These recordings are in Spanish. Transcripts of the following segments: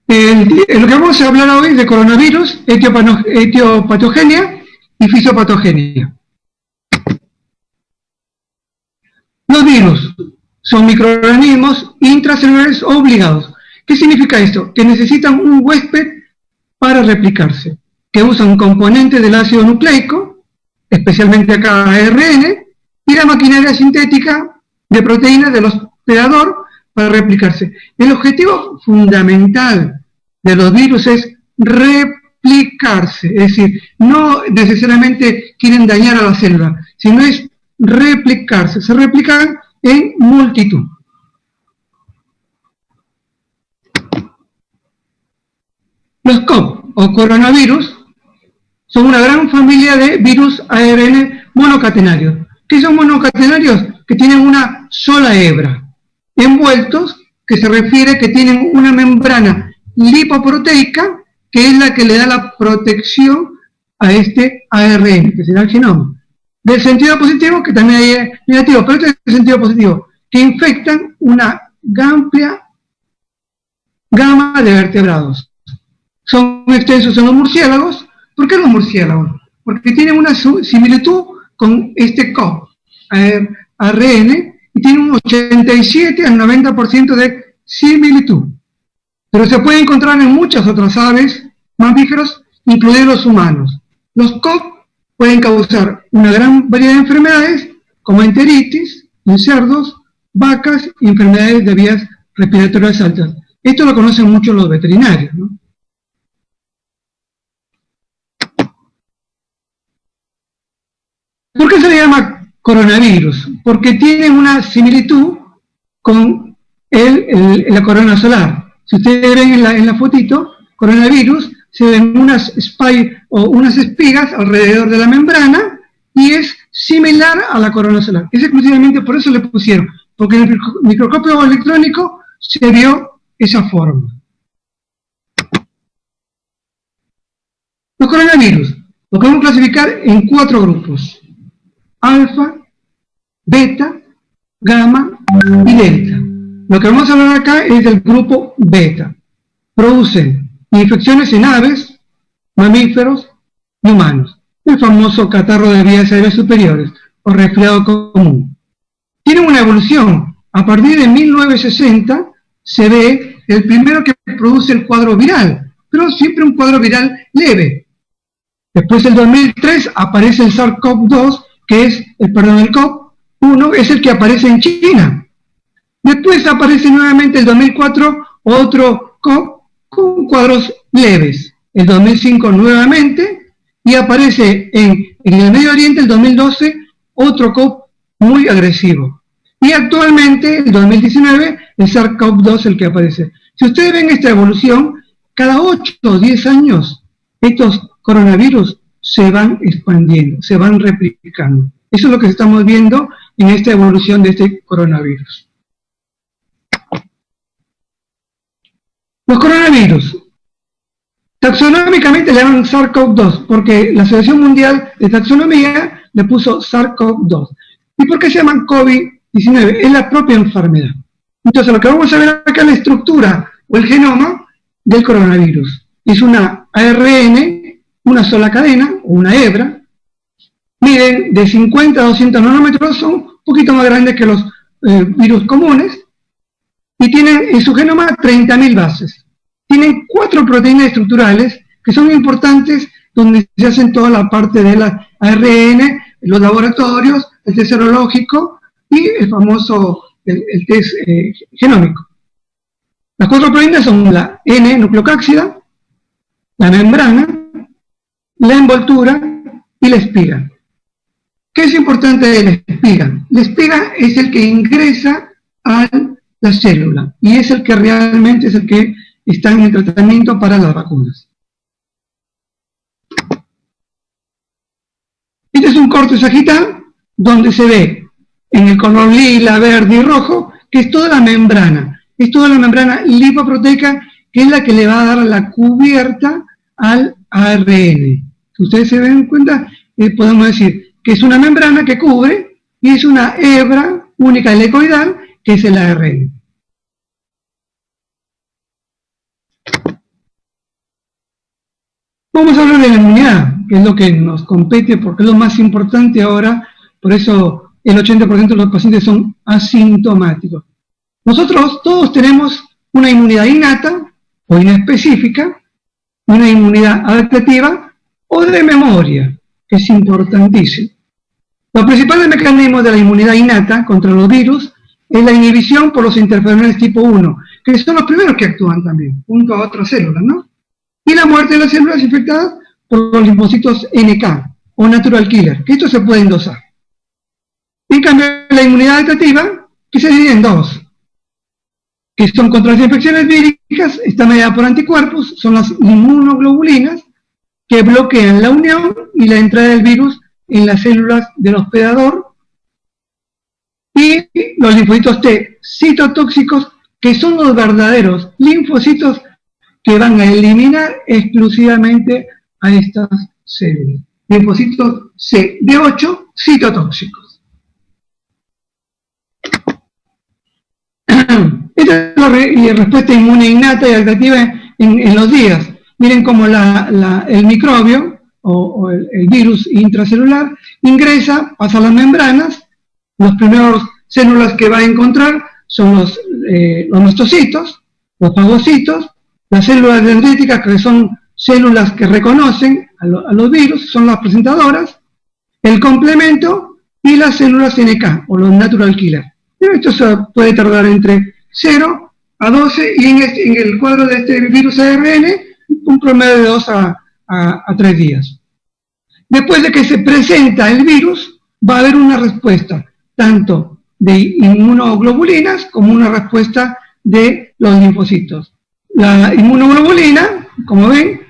Lo que vamos a hablar hoy es de coronavirus, etiopatogenia y fisiopatogenia. Los virus son microorganismos intracelulares obligados. ¿Qué significa esto? Que necesitan un huésped para replicarse, que usan componentes del ácido nucleico, especialmente acá ARN, y la maquinaria sintética de proteínas del hospedador para replicarse. El objetivo fundamental de los virus es replicarse, es decir, no necesariamente quieren dañar a la célula, sino es replicarse, se replican en multitud. Los COV o coronavirus son una gran familia de virus ARN monocatenarios. ¿Qué son monocatenarios? Que tienen una sola hebra. Envueltos, que se refiere que tienen una membrana lipoproteica, que es la que le da la protección a este ARN, que será el genoma. Del sentido positivo, que también hay negativo, pero este es el sentido positivo, que infectan una amplia gama de vertebrados. Son extensos en los murciélagos. ¿Por qué los murciélagos? Porque tienen una similitud con este COV, ARN, y tienen un 87 al 90% de similitud. Pero se puede encontrar en muchas otras aves, mamíferos, incluidos los humanos. Los COV pueden causar una gran variedad de enfermedades, como enteritis en cerdos, vacas y enfermedades de vías respiratorias altas. Esto lo conocen mucho los veterinarios, ¿no? ¿Por qué se le llama coronavirus? Porque tiene una similitud con la corona solar. Si ustedes ven en la fotito, coronavirus, se ven unas espigas alrededor de la membrana y es similar a la corona solar. Es exclusivamente por eso le pusieron, porque en el microscopio electrónico se vio esa forma. Los coronavirus los podemos clasificar en 4 grupos: alfa, beta, gamma y delta. Lo que vamos a hablar acá es del grupo beta. Producen infecciones en aves, mamíferos y humanos. El famoso catarro de vías aéreas superiores o resfriado común. Tienen una evolución. A partir de 1960 se ve el primero que produce el cuadro viral, pero siempre un cuadro viral leve. Después del 2003 aparece el SARS-CoV-2, que es, el COV-1 es el que aparece en China. Después aparece nuevamente el 2004 otro COV con cuadros leves. El 2005 nuevamente, y aparece en el Medio Oriente el 2012 otro COV muy agresivo. Y actualmente, el 2019, el SARS-CoV-2 el que aparece. Si ustedes ven esta evolución, cada 8 o 10 años estos coronavirus se van expandiendo, se van replicando. Eso es lo que estamos viendo en esta evolución de este coronavirus. Los coronavirus, taxonómicamente le llaman SARS-CoV-2, porque la Asociación Mundial de Taxonomía le puso SARS-CoV-2. ¿Y por qué se llaman COVID-19? Es la propia enfermedad. Entonces, lo que vamos a ver acá es la estructura o el genoma del coronavirus. Es una ARN, una sola cadena, o una hebra. Miden de 50 a 200 nanómetros, son un poquito más grandes que los virus comunes, y tienen en su genoma 30.000 bases. Tienen 4 proteínas estructurales que son importantes, donde se hacen toda la parte de la ARN, los laboratorios, el test serológico y el famoso el test genómico. Las 4 proteínas son la N-nucleocápsida, la membrana, la envoltura y la espiga. ¿Qué es importante de la espiga? La espiga es el que ingresa a la célula y es el que realmente es el que está en el tratamiento para las vacunas. Este es un corte sagital donde se ve en el color lila, verde y rojo que es toda la membrana. Es toda la membrana lipoproteica que es la que le va a dar la cubierta al ARN. Si ustedes se den cuenta, podemos decir que es una membrana que cubre y es una hebra única helicoidal que es el ARN. Vamos a hablar de la inmunidad, que es lo que nos compete, porque es lo más importante ahora, por eso el 80% de los pacientes son asintomáticos. Nosotros todos tenemos una inmunidad innata o inespecífica, una inmunidad adaptativa o de memoria, que es importantísimo. Los principales mecanismos de la inmunidad innata contra los virus es la inhibición por los interferones tipo 1, que son los primeros que actúan también, junto a otras células, ¿no? Y la muerte de las células infectadas por los linfocitos NK o natural killer, que estos se pueden dosar. En cambio, la inmunidad adaptativa, que se divide en dos, que son contra las infecciones víricas, está mediada por anticuerpos, son las inmunoglobulinas, que bloquean la unión y la entrada del virus en las células del hospedador, y los linfocitos T citotóxicos, que son los verdaderos linfocitos que van a eliminar exclusivamente a estas células. Linfocitos CD8 citotóxicos. Esta es la respuesta inmune innata y adaptativa en los días. Miren cómo el microbio o el virus intracelular ingresa, pasa las membranas. Los primeros células que va a encontrar son los mastocitos, los fagocitos, las células dendríticas, que son células que reconocen a los virus, son las presentadoras, el complemento y las células NK o los natural killer. Pero esto se puede tardar entre 0 a 12 y en el cuadro de este virus ARN un promedio de 2 a 3 días. Después de que se presenta el virus, va a haber una respuesta tanto de inmunoglobulinas como una respuesta de los linfocitos. La inmunoglobulina, como ven,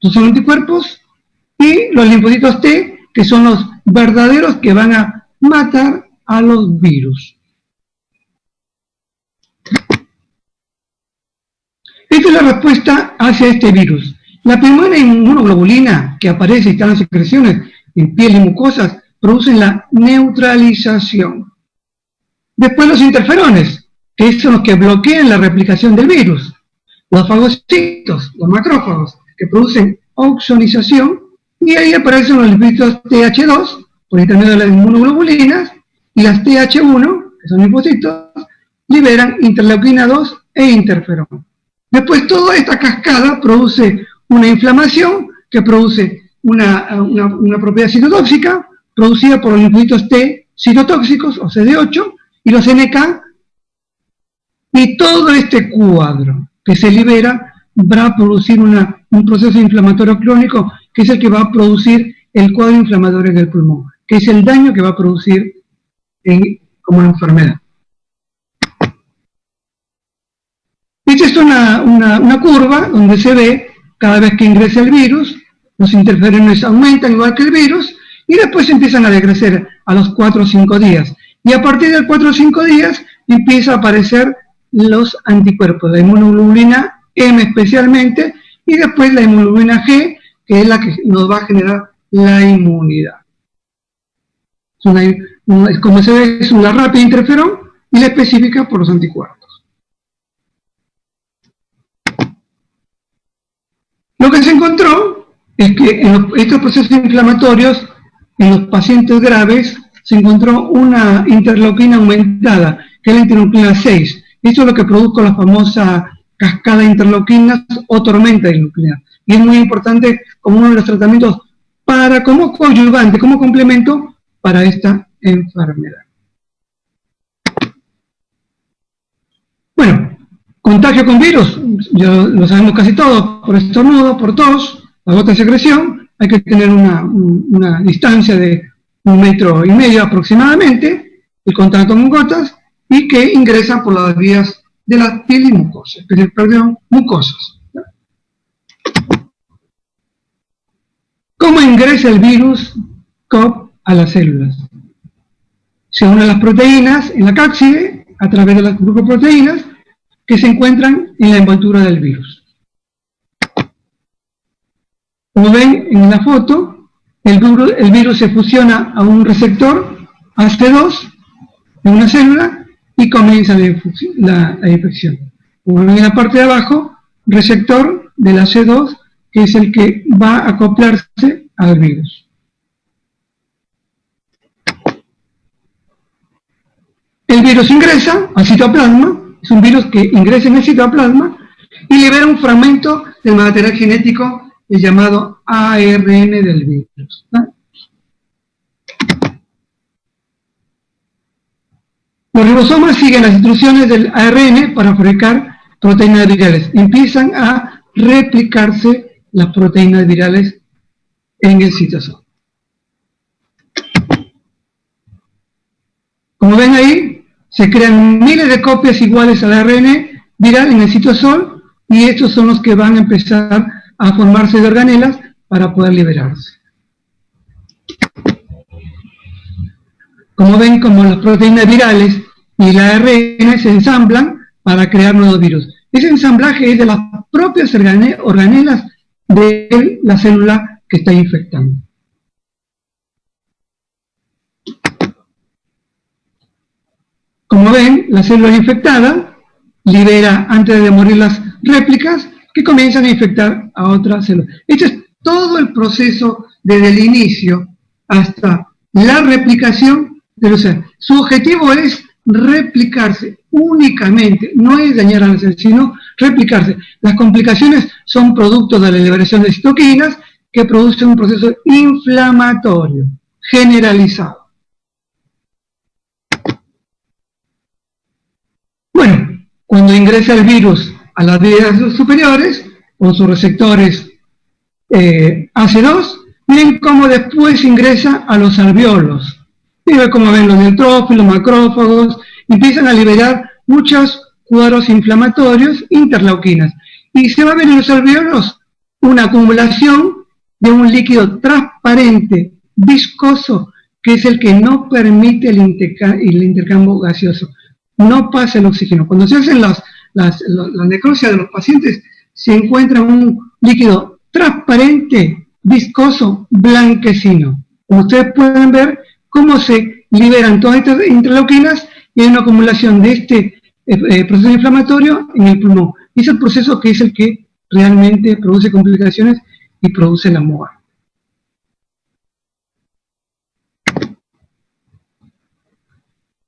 son anticuerpos, y los linfocitos T, que son los verdaderos que van a matar a los virus. Esta es la respuesta hacia este virus. La primera inmunoglobulina que aparece y está en las secreciones en piel y mucosas producen la neutralización. Después los interferones, que son los que bloquean la replicación del virus. Los fagocitos, los macrófagos, que producen oxonización, y ahí aparecen los linfocitos TH2, por intermedio de las inmunoglobulinas, y las TH1, que son linfocitos, liberan interleuquina 2 e interferón. Después toda esta cascada produce una inflamación que produce una propiedad citotóxica producida por los linfocitos T citotóxicos, o CD8, y los NK, y todo este cuadro que se libera va a producir un proceso inflamatorio crónico, que es el que va a producir el cuadro inflamatorio del pulmón, que es el daño que va a producir como enfermedad. Esta es una curva donde se ve cada vez que ingresa el virus, los interferones aumentan igual que el virus, y después empiezan a decrecer a los 4 o 5 días. Y a partir de 4 o 5 días empieza a aparecer los anticuerpos, la inmunoglobulina M especialmente, y después la inmunoglobulina G, que es la que nos va a generar la inmunidad. Como se ve, es una rápida interferón y la específica por los anticuerpos. Lo que se encontró es que en estos procesos inflamatorios, en los pacientes graves, se encontró una interleuquina aumentada, que es la interleuquina 6. Esto es lo que produjo la famosa cascada de interleuquinas o tormenta de nuclear. Y es muy importante como uno de los tratamientos como coadyuvante, como complemento para esta enfermedad. Bueno, contagio con virus, ya lo sabemos casi todos, por estornudo, por tos, la gota de secreción, hay que tener una distancia de 1,5 metros aproximadamente, el contacto con gotas, y que ingresan por las vías de la piel y mucosas, mucosas. ¿Cómo ingresa el virus COV a las células? Se unen las proteínas en la cápside a través de las glucoproteínas que se encuentran en la envoltura del virus. Como ven en la foto, el virus se fusiona a un receptor AC2 en una célula y comienza la infección. Como ven en la parte de abajo, receptor del AC2 que es el que va a acoplarse al virus. El virus ingresa al citoplasma, es un virus que ingresa en el citoplasma y libera un fragmento del material genético llamado ARN del virus, ¿no? Los ribosomas siguen las instrucciones del ARN para fabricar proteínas virales. Empiezan a replicarse las proteínas virales en el citosol. Como ven ahí, se crean miles de copias iguales al ARN viral en el citosol y estos son los que van a empezar a formarse de organelas para poder liberarse. Como ven, como las proteínas virales y el ARN se ensamblan para crear nuevos virus. Ese ensamblaje es de las propias organelas de la célula que está infectando. Como ven, la célula infectada libera, antes de morir, las réplicas que comienzan a infectar a otras células. Este es todo el proceso desde el inicio hasta la replicación de los seres. Su objetivo es replicarse únicamente, no es dañar a la célula, sino replicarse. Las complicaciones son producto de la liberación de citoquinas que producen un proceso inflamatorio generalizado. Bueno, cuando ingresa el virus a las vías superiores, con sus receptores AC2, miren cómo después ingresa a los alveolos. Miren cómo ven los neutrófilos, macrófagos, empiezan a liberar muchos cuadros inflamatorios, interleuquinas. Y se va a ver en los alveolos una acumulación de un líquido transparente, viscoso, que es el que no permite el intercambio gaseoso. No pasa el oxígeno. Cuando se hacen la necropsia de los pacientes, se encuentra un líquido transparente, viscoso, blanquecino. Como ustedes pueden ver, cómo se liberan todas estas interleuquinas y hay una acumulación de este proceso inflamatorio en el pulmón. Y es el proceso que es el que realmente produce complicaciones y produce la muerte.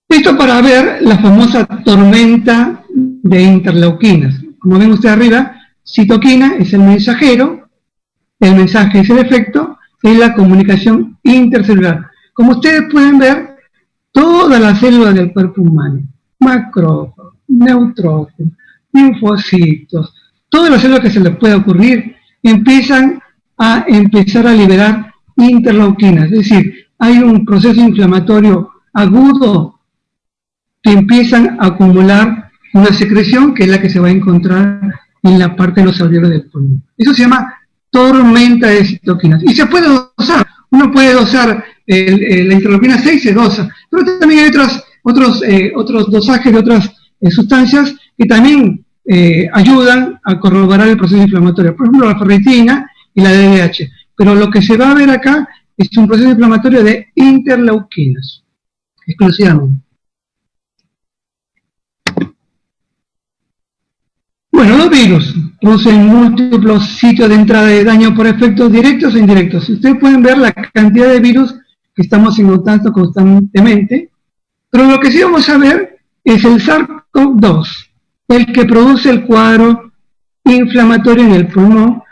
Esto para ver la famosa tormenta de interleuquinas. Como ven ustedes arriba, citoquina es el mensajero, el mensaje es el efecto, es la comunicación intercelular. Como ustedes pueden ver, todas las células del cuerpo humano, macrófagos, neutrófilos, linfocitos, todas las células que se les pueda ocurrir, empiezan a liberar interleuquinas. Es decir, hay un proceso inflamatorio agudo que empiezan a acumular una secreción que es la que se va a encontrar en la parte de los alveolos del pulmón. Eso se llama tormenta de citoquinas. Y se puede dosar. Uno puede dosar la interleuquina 6, se dosa. Pero también hay otros dosajes de otras sustancias que también ayudan a corroborar el proceso inflamatorio. Por ejemplo, la ferritina y la DDH. Pero lo que se va a ver acá es un proceso inflamatorio de interleuquinas, exclusivamente. Bueno, los virus producen múltiples sitios de entrada de daño por efectos directos e indirectos. Ustedes pueden ver la cantidad de virus que estamos encontrando constantemente, pero lo que sí vamos a ver es el SARS-CoV-2, el que produce el cuadro inflamatorio en el pulmón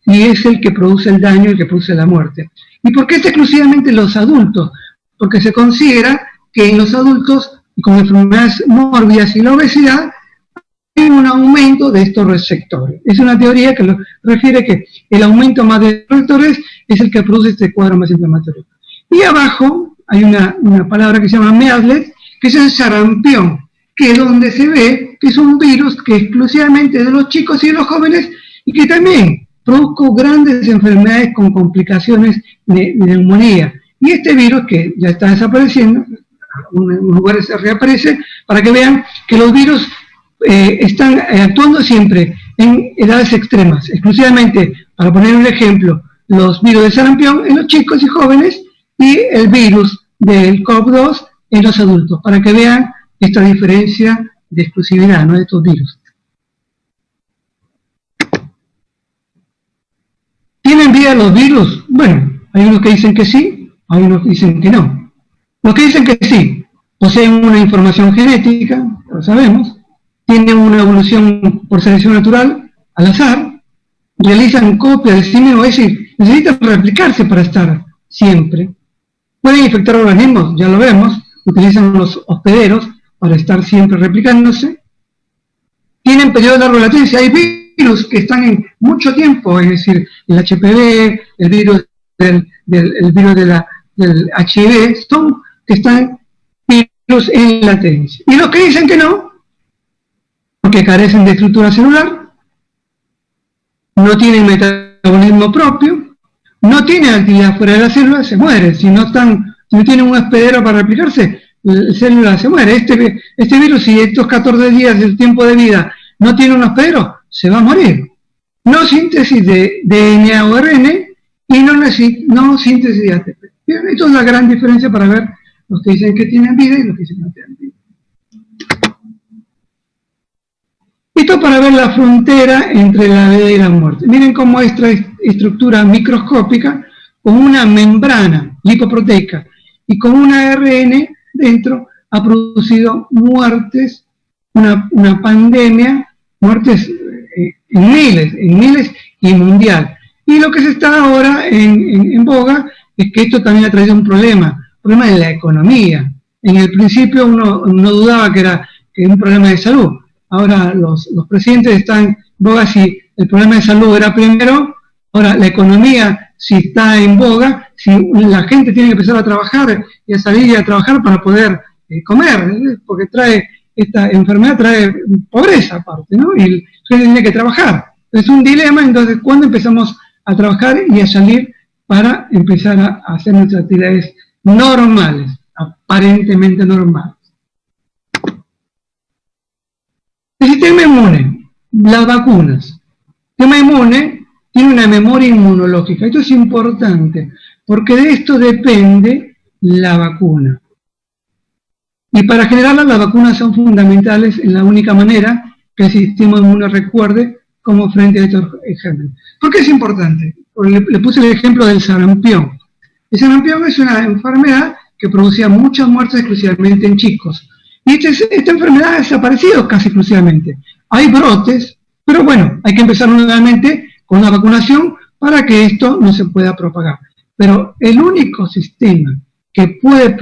y es el que produce el daño, el que produce la muerte. ¿Y por qué es exclusivamente en los adultos? Porque se considera que en los adultos con enfermedades mórbidas y la obesidad hay un aumento de estos receptores. Es una teoría que refiere que el aumento más de receptores es el que produce este cuadro más inflamatorio. Y abajo hay una palabra que se llama measles, que es el sarampión, que es donde se ve que es un virus que exclusivamente es de los chicos y de los jóvenes y que también produce grandes enfermedades con complicaciones de neumonía. Y este virus, que ya está desapareciendo, en lugares se reaparece, para que vean que los virus están actuando siempre en edades extremas, exclusivamente, para poner un ejemplo, los virus de sarampión en los chicos y jóvenes y el virus del CoV-2 en los adultos, para que vean esta diferencia de exclusividad, ¿no?, de estos virus. vida los virus? Bueno, hay unos que dicen que sí, hay unos que dicen que no. Los que dicen que sí, poseen una información genética, lo sabemos, tienen una evolución por selección natural, al azar, realizan copias de sí mismos, es decir, necesitan replicarse para estar siempre. Pueden infectar organismos, ya lo vemos, utilizan los hospederos para estar siempre replicándose. Tienen periodo de larga latencia, hay virus que están en mucho tiempo, es decir, el HPV, el virus del HIV, son que están virus en latencia. Y los que dicen que no, porque carecen de estructura celular, no tienen metabolismo propio, no tienen actividad fuera de la célula, se mueren. Si no tienen un hospedero para replicarse, la célula se muere. Este virus, si estos 14 días del tiempo de vida no tiene un hospedero, se va a morir. No síntesis de DNA o RNA y no síntesis de ATP. Bien, esto es la gran diferencia para ver los que dicen que tienen vida y los que dicen que no tienen vida. Esto para ver la frontera entre la vida y la muerte. Miren cómo esta estructura microscópica, con una membrana lipoproteica y con una ARN dentro, ha producido muertes, una pandemia, muertes en miles y mundial. Y lo que se está ahora en boga es que esto también ha traído un problema en la economía. En el principio uno dudaba que era un problema de salud. Ahora los presidentes están en boga si el problema de salud era primero, ahora la economía si está en boga, si la gente tiene que empezar a trabajar y a salir a trabajar para poder comer, porque esta enfermedad trae pobreza aparte, ¿no? Y la gente tiene que trabajar. Es un dilema, entonces, ¿cuándo empezamos a trabajar y a salir para empezar a hacer nuestras actividades normales, aparentemente normales? El sistema inmune, las vacunas. El sistema inmune tiene una memoria inmunológica. Esto es importante, porque de esto depende la vacuna. Y para generarlas, las vacunas son fundamentales en la única manera que el sistema inmune recuerde como frente a estos gérmenes. ¿Por qué es importante? Le puse el ejemplo del sarampión. El sarampión es una enfermedad que producía muchas muertes exclusivamente en chicos. Y esta enfermedad ha desaparecido casi exclusivamente. Hay brotes, pero bueno, hay que empezar nuevamente con la vacunación para que esto no se pueda propagar. Pero el único sistema que puede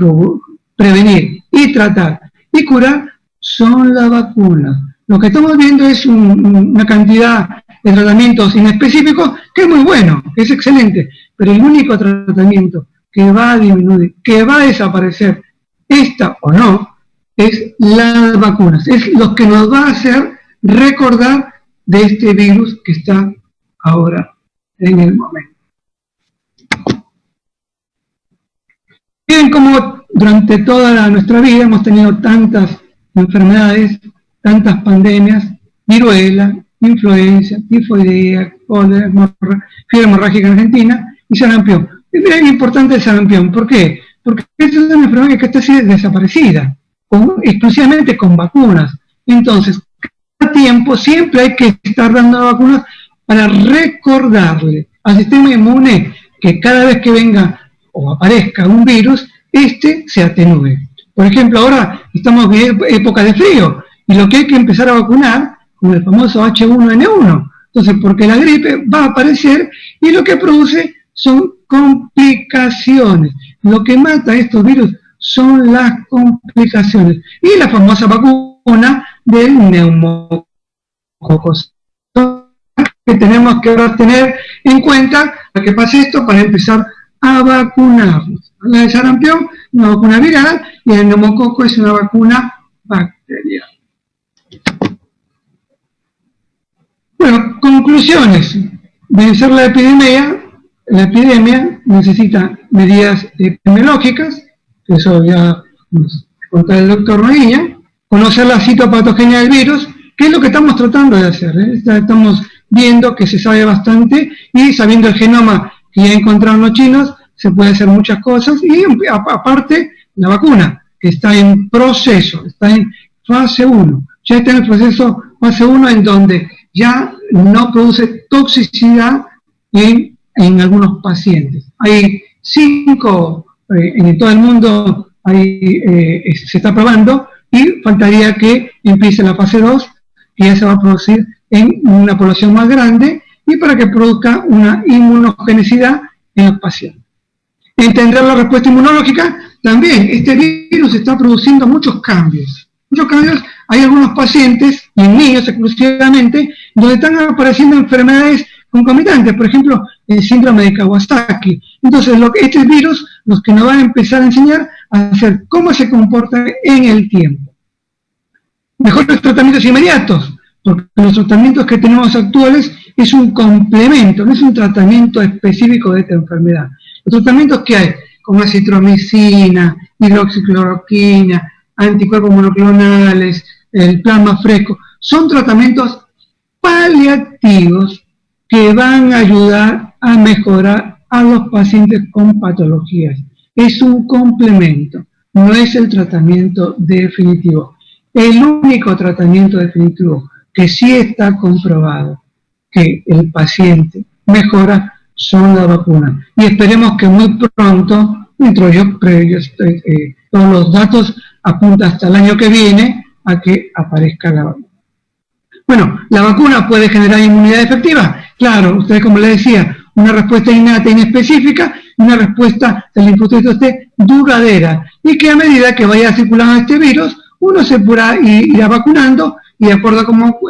prevenir y tratar y curar son las vacunas. Lo que estamos viendo es una cantidad de tratamientos inespecíficos que es muy bueno, que es excelente, pero el único tratamiento que va a disminuir, que va a desaparecer, esta o no, es las vacunas. Es lo que nos va a hacer recordar de este virus que está ahora en el momento. Miren cómo durante toda nuestra vida hemos tenido tantas enfermedades, tantas pandemias, viruela, influenza, tifoidea, cólera, fiebre hemorrágica en Argentina y sarampión. Es bien importante el sarampión. ¿Por qué? Porque es una enfermedad que está así desaparecida, exclusivamente con vacunas. Entonces, cada tiempo siempre hay que estar dando vacunas para recordarle al sistema inmune que cada vez que venga o aparezca un virus, se atenúe. Por ejemplo, ahora estamos en época de frío, y lo que hay que empezar a vacunar con el famoso H1N1. Entonces, porque la gripe va a aparecer y lo que produce son complicacionnes. Lo que mata a estos virus son las complicaciones. Y la famosa vacuna del neumococcus. Que tenemos que ahora tener en cuenta para que pase esto, para empezar a vacunarnos. La de sarampión, una vacuna viral, y el neumococo es una vacuna bacteriana. Bueno, conclusiones. Vencer la epidemia necesita medidas epidemiológicas, eso ya nos contó el doctor Maguiña, conocer la citopatogenia del virus, que es lo que estamos tratando de hacer. Estamos viendo que se sabe bastante, y sabiendo el genoma que ya encontraron los chinos, se puede hacer muchas cosas, y aparte la vacuna, que está en proceso, está en fase 1, ya está en el proceso fase 1 en donde ya no produce toxicidad en en algunos pacientes. Hay 5 en todo el mundo, se está probando, y faltaría que empiece la fase 2, que ya se va a producir en una población más grande, y para que produzca una inmunogenicidad en los pacientes. Entender la respuesta inmunológica, también este virus está produciendo muchos cambios. Hay algunos pacientes, y en niños exclusivamente, donde están apareciendo enfermedades concomitantes, por ejemplo, el síndrome de Kawasaki. Entonces, este virus, los que nos va a empezar a enseñar a hacer cómo se comporta en el tiempo. Mejores tratamientos inmediatos, porque los tratamientos que tenemos actuales es un complemento, no es un tratamiento específico de esta enfermedad. Los tratamientos que hay, como acitromicina, hidroxicloroquina, anticuerpos monoclonales, el plasma fresco, son tratamientos paliativos que van a ayudar a mejorar a los pacientes con patologías. Es un complemento, no es el tratamiento definitivo. El único tratamiento definitivo que sí está comprobado que el paciente mejora son las vacunas. Y esperemos que muy pronto, todos los datos apuntan hasta el año que viene a que aparezca la vacuna. Bueno, ¿la vacuna puede generar inmunidad efectiva? Claro, usted, como le decía, una respuesta innata e inespecífica, y una respuesta del linfocitos T duradera, y que a medida que vaya circulando este virus, uno se irá vacunando, y de acuerdo a cómo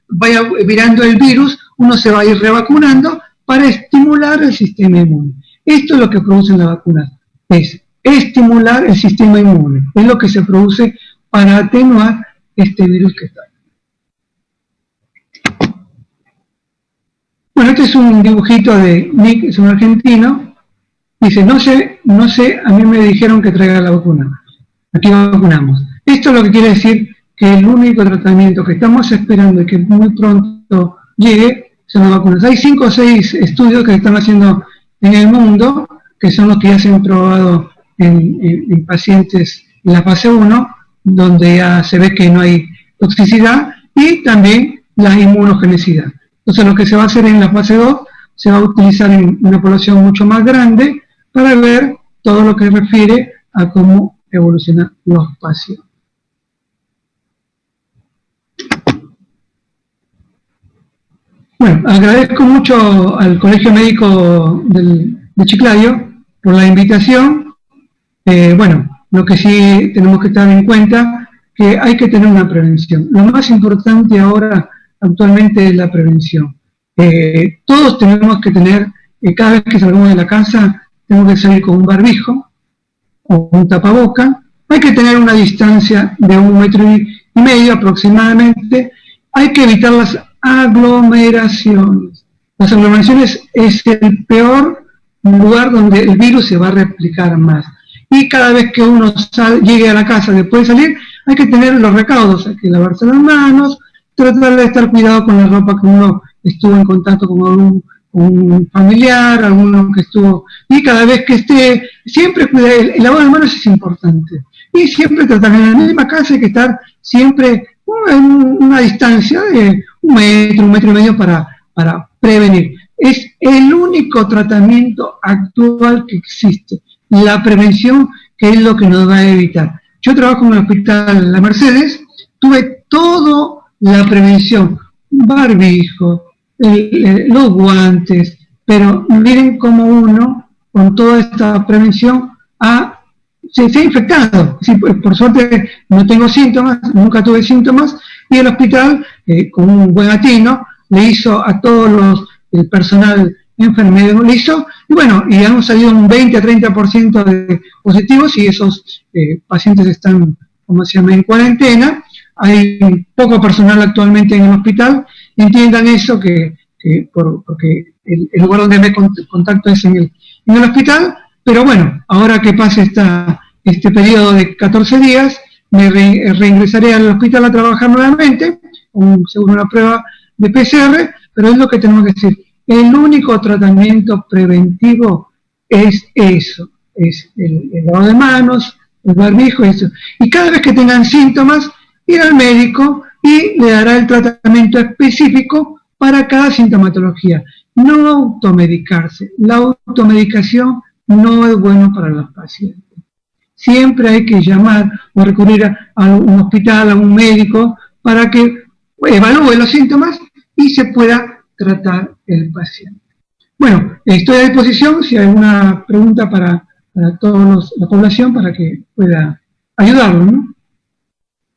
vaya virando el virus, uno se va a ir revacunando para estimular el sistema inmune. Esto es lo que producen las vacunas, es estimular el sistema inmune, es lo que se produce para atenuar este virus que está. Bueno, este es un dibujito de Nick, es un argentino. Dice, no sé, a mí me dijeron que traiga la vacuna. Aquí vacunamos. Esto es lo que quiere decir que el único tratamiento que estamos esperando y que muy pronto llegue son las vacunas. Hay 5 o 6 estudios que se están haciendo en el mundo, que son los que ya se han probado en pacientes en la fase 1, donde ya se ve que no hay toxicidad, y también la inmunogenicidad. Entonces lo que se va a hacer en la fase 2 se va a utilizar en una población mucho más grande para ver todo lo que refiere a cómo evolucionan los pacientes. Bueno, agradezco mucho al Colegio Médico de Chiclayo por la invitación. Bueno, lo que sí tenemos que tener en cuenta que hay que tener una prevención. Lo más importante ahora actualmente es la prevención. Todos tenemos que tener, cada vez que salgamos de la casa, tenemos que salir con un barbijo o un tapaboca. Hay que tener una distancia de 1,5 metros aproximadamente. Hay que evitar las aglomeraciones. Las aglomeraciones es el peor lugar donde el virus se va a replicar más. Y cada vez que uno llegue a la casa después de salir, hay que tener los recaudos, hay que lavarse las manos, tratar de estar cuidado con la ropa que uno estuvo en contacto con un familiar, alguno que estuvo, y cada vez que esté, siempre cuidar, el lavado de manos es importante, y siempre tratar en la misma casa, hay que estar siempre en una distancia de 1 metro y medio para prevenir. Es el único tratamiento actual que existe, la prevención, que es lo que nos va a evitar. Yo trabajo en el hospital La Mercedes, tuve toda la prevención, barbijo, los guantes, pero miren cómo uno, con toda esta prevención, se ha infectado. Sí, por suerte no tengo síntomas, nunca tuve síntomas, y el hospital, con un buen atino, le hizo a todos el personal enfermero, le hizo, y bueno, y han salido un 20 a 30% de positivos, y esos pacientes están, como se llama, en cuarentena. Hay poco personal actualmente en el hospital. Entiendan eso, porque el lugar donde me contacto es en el hospital, pero bueno, ahora que pase este periodo de 14 días, me reingresaré al hospital a trabajar nuevamente, según una prueba de PCR, pero es lo que tenemos que decir. El único tratamiento preventivo es eso, es el lavado de manos, el barbijo, eso. Y cada vez que tengan síntomas, ir al médico y le dará el tratamiento específico para cada sintomatología. no automedicarse. La automedicación no es bueno para los pacientes. Siempre hay que llamar o recurrir a un hospital, a un médico, para que evalúe los síntomas y se pueda tratar el paciente. Bueno, estoy a disposición si hay alguna pregunta para toda la población para que pueda ayudarlos, ¿no?